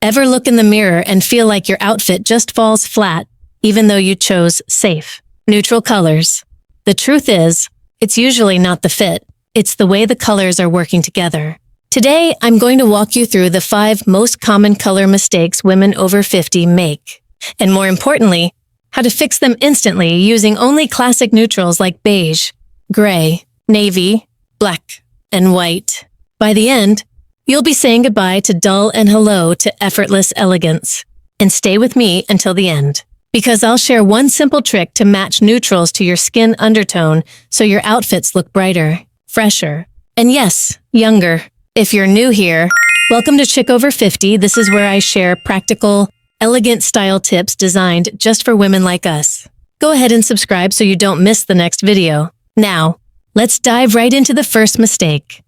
Ever look in the mirror and feel like your outfit just falls flat, even though you chose safe, neutral colors? The truth is, it's usually not the fit. It's the way the colors are working together. Today, I'm going to walk you through the 5 most common color mistakes women over 50 make. And more importantly, how to fix them instantly using only classic neutrals like beige, gray, navy, black, and white. By the end, you'll be saying goodbye to dull and hello to effortless elegance. And stay with me until the end, because I'll share one simple trick to match neutrals to your skin undertone so your outfits look brighter, fresher, and yes, younger. If you're new here, welcome to Chic Over 50. This is where I share practical, elegant style tips designed just for women like us. Go ahead and subscribe so you don't miss the next video. Now, let's dive right into the first mistake.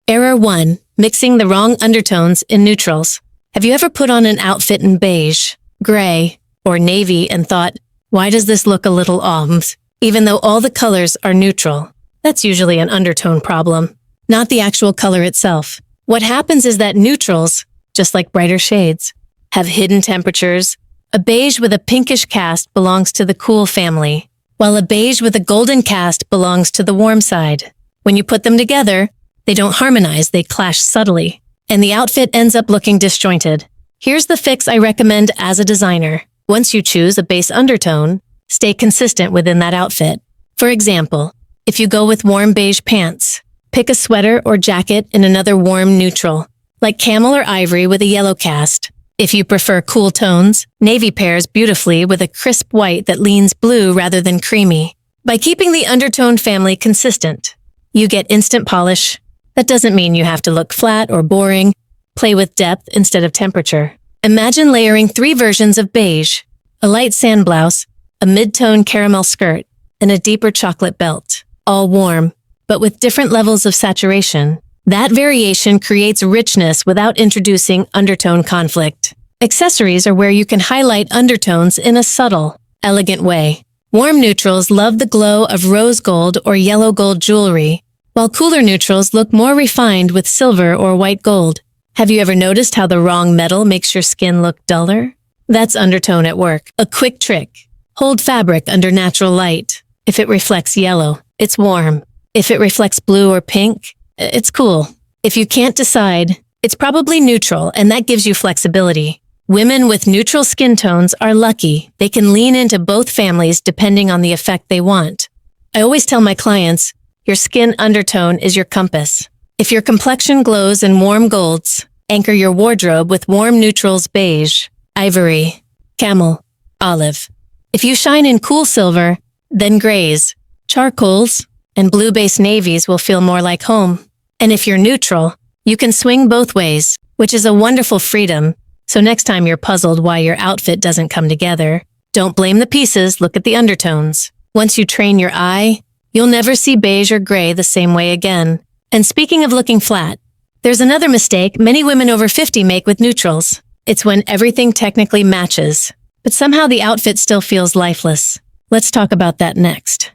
Error 1. Mixing the wrong undertones in neutrals. Have you ever put on an outfit in beige, gray, or navy and thought, why does this look a little off, even though all the colors are neutral? That's usually an undertone problem, not the actual color itself. What happens is that neutrals, just like brighter shades, have hidden temperatures. A beige with a pinkish cast belongs to the cool family, while a beige with a golden cast belongs to the warm side. When you put them together, they don't harmonize, they clash subtly, and the outfit ends up looking disjointed. Here's the fix I recommend as a designer. Once you choose a base undertone, stay consistent within that outfit. For example, if you go with warm beige pants, pick a sweater or jacket in another warm neutral, like camel or ivory with a yellow cast. If you prefer cool tones, navy pairs beautifully with a crisp white that leans blue rather than creamy. By keeping the undertone family consistent, you get instant polish. That doesn't mean you have to look flat or boring. Play with depth instead of temperature. Imagine layering 3 versions of beige: a light sand blouse, a mid-tone caramel skirt, and a deeper chocolate belt, all warm, but with different levels of saturation. That variation creates richness without introducing undertone conflict. Accessories are where you can highlight undertones in a subtle, elegant way. Warm neutrals love the glow of rose gold or yellow gold jewelry, while cooler neutrals look more refined with silver or white gold. Have you ever noticed how the wrong metal makes your skin look duller? That's undertone at work. A quick trick: hold fabric under natural light. If it reflects yellow, it's warm. If it reflects blue or pink, it's cool. If you can't decide, it's probably neutral, and that gives you flexibility. Women with neutral skin tones are lucky. They can lean into both families depending on the effect they want. I always tell my clients, your skin undertone is your compass. If your complexion glows in warm golds, anchor your wardrobe with warm neutrals: beige, ivory, camel, olive. If you shine in cool silver, then grays, charcoals, and blue-based navies will feel more like home. And if you're neutral, you can swing both ways, which is a wonderful freedom. So next time you're puzzled why your outfit doesn't come together, don't blame the pieces, look at the undertones. Once you train your eye, you'll never see beige or gray the same way again. And speaking of looking flat, there's another mistake many women over 50 make with neutrals. It's when everything technically matches, but somehow the outfit still feels lifeless. Let's talk about that next.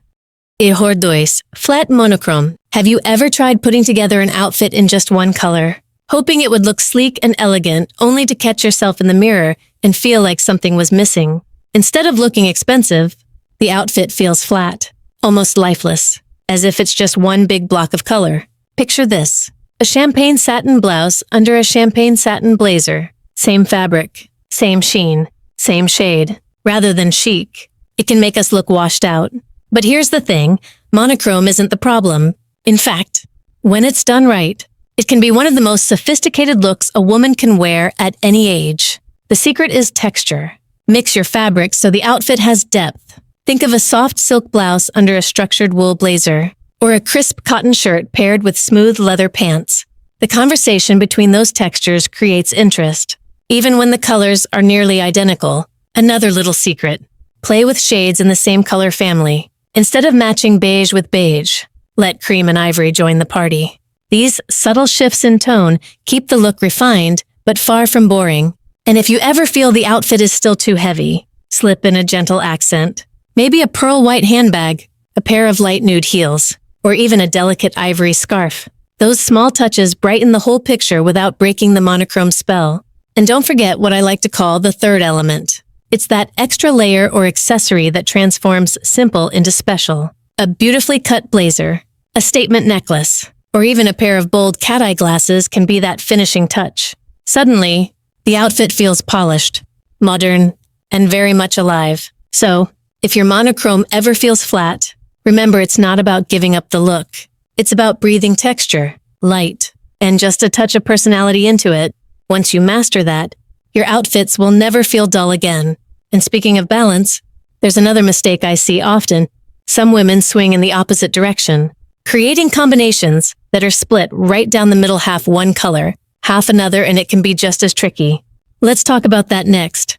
Error 2. Flat monochrome. Have you ever tried putting together an outfit in just one color, hoping it would look sleek and elegant, only to catch yourself in the mirror and feel like something was missing? Instead of looking expensive, the outfit feels flat, almost lifeless, as if it's just one big block of color. Picture this: a champagne satin blouse under a champagne satin blazer. Same fabric, same sheen, same shade. Rather than chic, it can make us look washed out. But here's the thing, monochrome isn't the problem. In fact, when it's done right, it can be one of the most sophisticated looks a woman can wear at any age. The secret is texture. Mix your fabrics so the outfit has depth. Think of a soft silk blouse under a structured wool blazer, or a crisp cotton shirt paired with smooth leather pants. The conversation between those textures creates interest, even when the colors are nearly identical. Another little secret: play with shades in the same color family. Instead of matching beige with beige, let cream and ivory join the party. These subtle shifts in tone keep the look refined, but far from boring. And if you ever feel the outfit is still too heavy, slip in a gentle accent. Maybe a pearl white handbag, a pair of light nude heels, or even a delicate ivory scarf. Those small touches brighten the whole picture without breaking the monochrome spell. And don't forget what I like to call the third element. It's that extra layer or accessory that transforms simple into special. A beautifully cut blazer, a statement necklace, or even a pair of bold cat-eye glasses can be that finishing touch. Suddenly, the outfit feels polished, modern, and very much alive. So, if your monochrome ever feels flat, remember it's not about giving up the look. It's about breathing texture, light, and just a touch of personality into it. Once you master that, your outfits will never feel dull again. And speaking of balance, there's another mistake I see often. Some women swing in the opposite direction, creating combinations that are split right down the middle, half one color, half another, and it can be just as tricky. Let's talk about that next.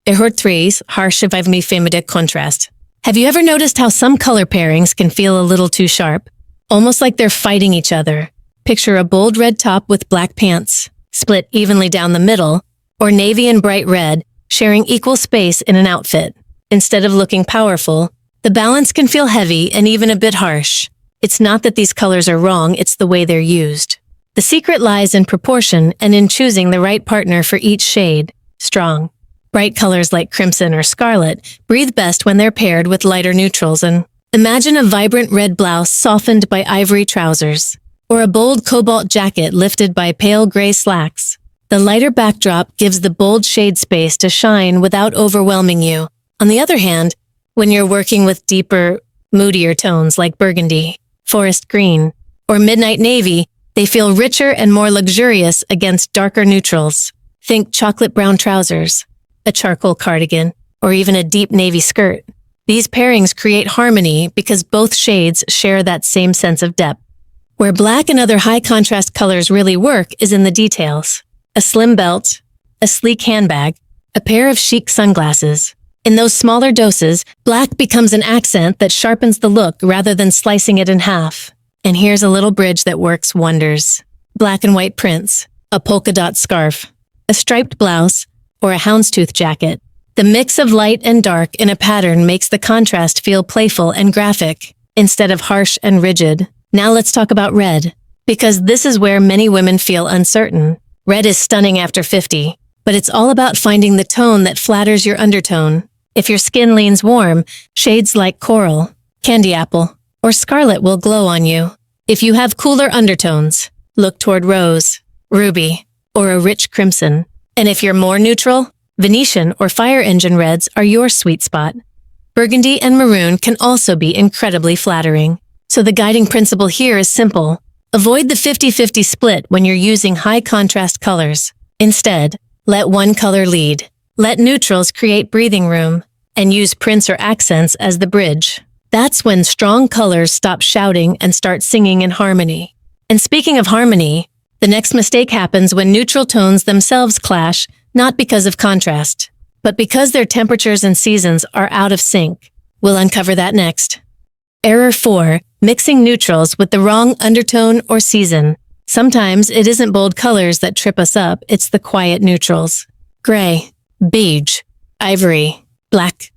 Error 3's harsh mi de contrast. Have you ever noticed how some color pairings can feel a little too sharp? Almost like they're fighting each other. Picture a bold red top with black pants, split evenly down the middle, or navy and bright red, sharing equal space in an outfit. Instead of looking powerful, the balance can feel heavy and even a bit harsh. It's not that these colors are wrong, it's the way they're used. The secret lies in proportion and in choosing the right partner for each shade. Strong, bright colors like crimson or scarlet breathe best when they're paired with lighter neutrals, and imagine a vibrant red blouse softened by ivory trousers, or a bold cobalt jacket lifted by pale gray slacks. The lighter backdrop gives the bold shade space to shine without overwhelming you. On the other hand, when you're working with deeper, moodier tones like burgundy, forest green, or midnight navy, they feel richer and more luxurious against darker neutrals. Think chocolate brown trousers, a charcoal cardigan, or even a deep navy skirt. These pairings create harmony because both shades share that same sense of depth. Where black and other high-contrast colors really work is in the details. A slim belt, a sleek handbag, a pair of chic sunglasses. In those smaller doses, black becomes an accent that sharpens the look rather than slicing it in half. And here's a little bridge that works wonders. Black and white prints, a polka dot scarf, a striped blouse, or a houndstooth jacket. The mix of light and dark in a pattern makes the contrast feel playful and graphic, instead of harsh and rigid. Now let's talk about red, because this is where many women feel uncertain. Red is stunning after 50, but it's all about finding the tone that flatters your undertone. If your skin leans warm, shades like coral, candy apple, or scarlet will glow on you. If you have cooler undertones, look toward rose, ruby, or a rich crimson. And if you're more neutral, Venetian or fire engine reds are your sweet spot. Burgundy and maroon can also be incredibly flattering. So the guiding principle here is simple. Avoid the 50-50 split when you're using high-contrast colors. Instead, let one color lead. Let neutrals create breathing room, and use prints or accents as the bridge. That's when strong colors stop shouting and start singing in harmony. And speaking of harmony, the next mistake happens when neutral tones themselves clash, not because of contrast, but because their temperatures and seasons are out of sync. We'll uncover that next. Error 4. Mixing neutrals with the wrong undertone or season. Sometimes it isn't bold colors that trip us up, it's the quiet neutrals. Gray, beige, ivory, black.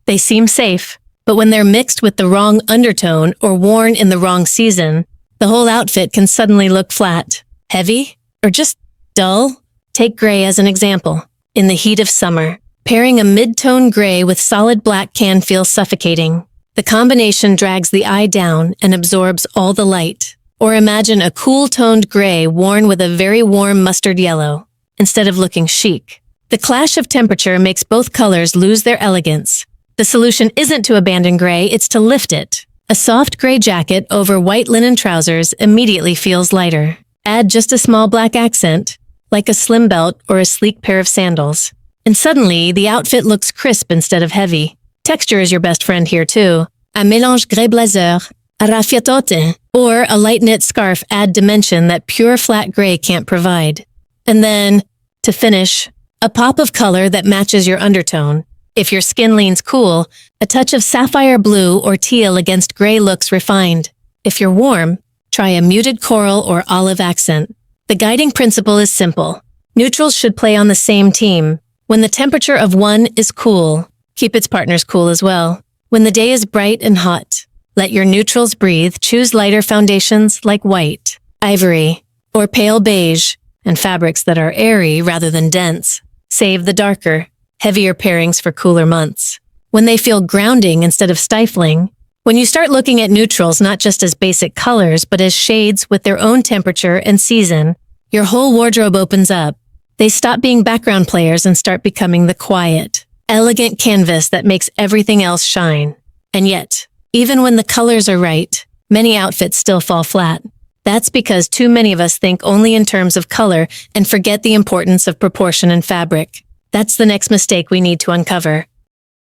They seem safe, but when they're mixed with the wrong undertone or worn in the wrong season, the whole outfit can suddenly look flat, heavy, or just dull. Take gray as an example. In the heat of summer, pairing a mid-tone gray with solid black can feel suffocating. The combination drags the eye down and absorbs all the light. Or imagine a cool-toned gray worn with a very warm mustard yellow, instead of looking chic. The clash of temperature makes both colors lose their elegance. The solution isn't to abandon gray, it's to lift it. A soft gray jacket over white linen trousers immediately feels lighter. Add just a small black accent, like a slim belt or a sleek pair of sandals. And suddenly, the outfit looks crisp instead of heavy. Texture is your best friend here too. Un mélange gray blazer, a raffiatote, or a light knit scarf add dimension that pure flat gray can't provide. And then, to finish, a pop of color that matches your undertone. If your skin leans cool, a touch of sapphire blue or teal against gray looks refined. If you're warm, try a muted coral or olive accent. The guiding principle is simple. Neutrals should play on the same team. When the temperature of one is cool, keep its partners cool as well. When the day is bright and hot, let your neutrals breathe. Choose lighter foundations like white, ivory, or pale beige, and fabrics that are airy rather than dense. Save the darker, heavier pairings for cooler months, when they feel grounding instead of stifling. When you start looking at neutrals not just as basic colors, but as shades with their own temperature and season, your whole wardrobe opens up. They stop being background players and start becoming the quiet, elegant canvas that makes everything else shine. And yet, even when the colors are right, many outfits still fall flat. That's because too many of us think only in terms of color and forget the importance of proportion and fabric. That's the next mistake we need to uncover.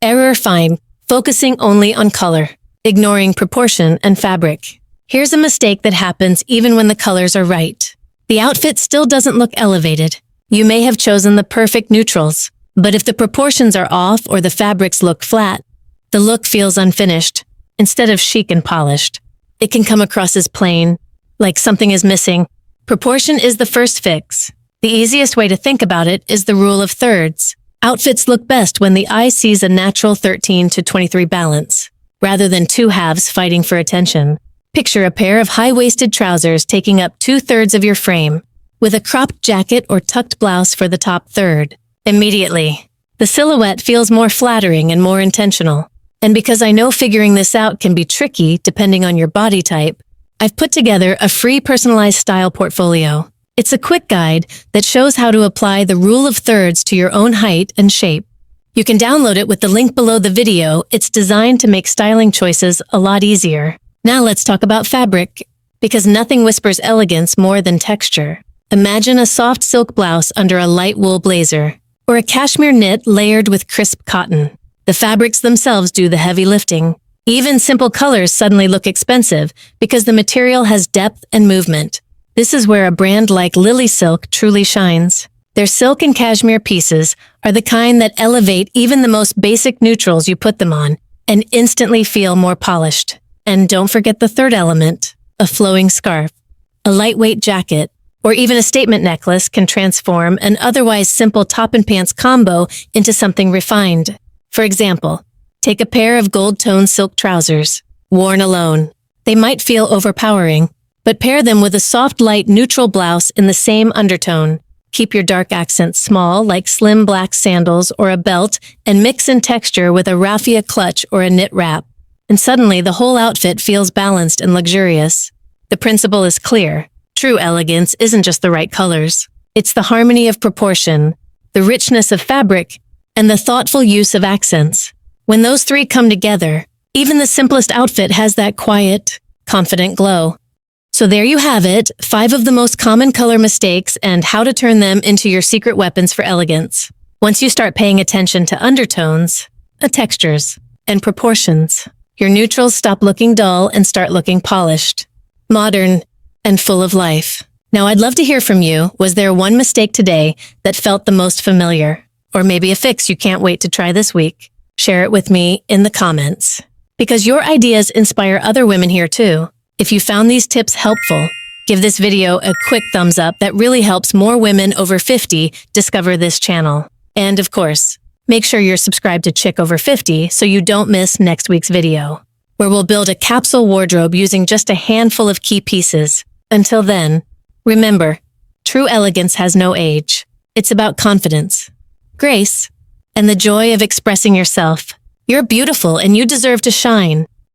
Error 5, focusing only on color, ignoring proportion and fabric. Here's a mistake that happens even when the colors are right. The outfit still doesn't look elevated. You may have chosen the perfect neutrals, but if the proportions are off or the fabrics look flat, the look feels unfinished instead of chic and polished. It can come across as plain, like something is missing. Proportion is the first fix. The easiest way to think about it is the rule of thirds. Outfits look best when the eye sees a natural 13-23 balance, rather than two halves fighting for attention. Picture a pair of high-waisted trousers taking up 2/3 of your frame, with a cropped jacket or tucked blouse for the top third. Immediately, the silhouette feels more flattering and more intentional. And because I know figuring this out can be tricky depending on your body type, I've put together a free personalized style portfolio. It's a quick guide that shows how to apply the rule of thirds to your own height and shape. You can download it with the link below the video. It's designed to make styling choices a lot easier. Now let's talk about fabric, because nothing whispers elegance more than texture. Imagine a soft silk blouse under a light wool blazer, or a cashmere knit layered with crisp cotton. The fabrics themselves do the heavy lifting. Even simple colors suddenly look expensive because the material has depth and movement. This is where a brand like Lily Silk truly shines. Their silk and cashmere pieces are the kind that elevate even the most basic neutrals you put them on and instantly feel more polished. And don't forget the third element, a flowing scarf. A lightweight jacket, or even a statement necklace can transform an otherwise simple top and pants combo into something refined. For example, take a pair of gold-toned silk trousers, worn alone. They might feel overpowering, but pair them with a soft light neutral blouse in the same undertone. Keep your dark accents small, like slim black sandals or a belt, and mix in texture with a raffia clutch or a knit wrap. And suddenly the whole outfit feels balanced and luxurious. The principle is clear. True elegance isn't just the right colors. It's the harmony of proportion, the richness of fabric, and the thoughtful use of accents. When those three come together, even the simplest outfit has that quiet, confident glow. So there you have it, 5 of the most common color mistakes and how to turn them into your secret weapons for elegance. Once you start paying attention to undertones, textures, and proportions, your neutrals stop looking dull and start looking polished, modern, and full of life. Now I'd love to hear from you. Was there one mistake today that felt the most familiar? Or maybe a fix you can't wait to try this week? Share it with me in the comments, because your ideas inspire other women here too. If you found these tips helpful, give this video a quick thumbs up. That really helps more women over 50 discover this channel. And of course, make sure you're subscribed to Chic Over 50 so you don't miss next week's video, where we'll build a capsule wardrobe using just a handful of key pieces. Until then, remember, true elegance has no age. It's about confidence, grace, and the joy of expressing yourself. You're beautiful and you deserve to shine.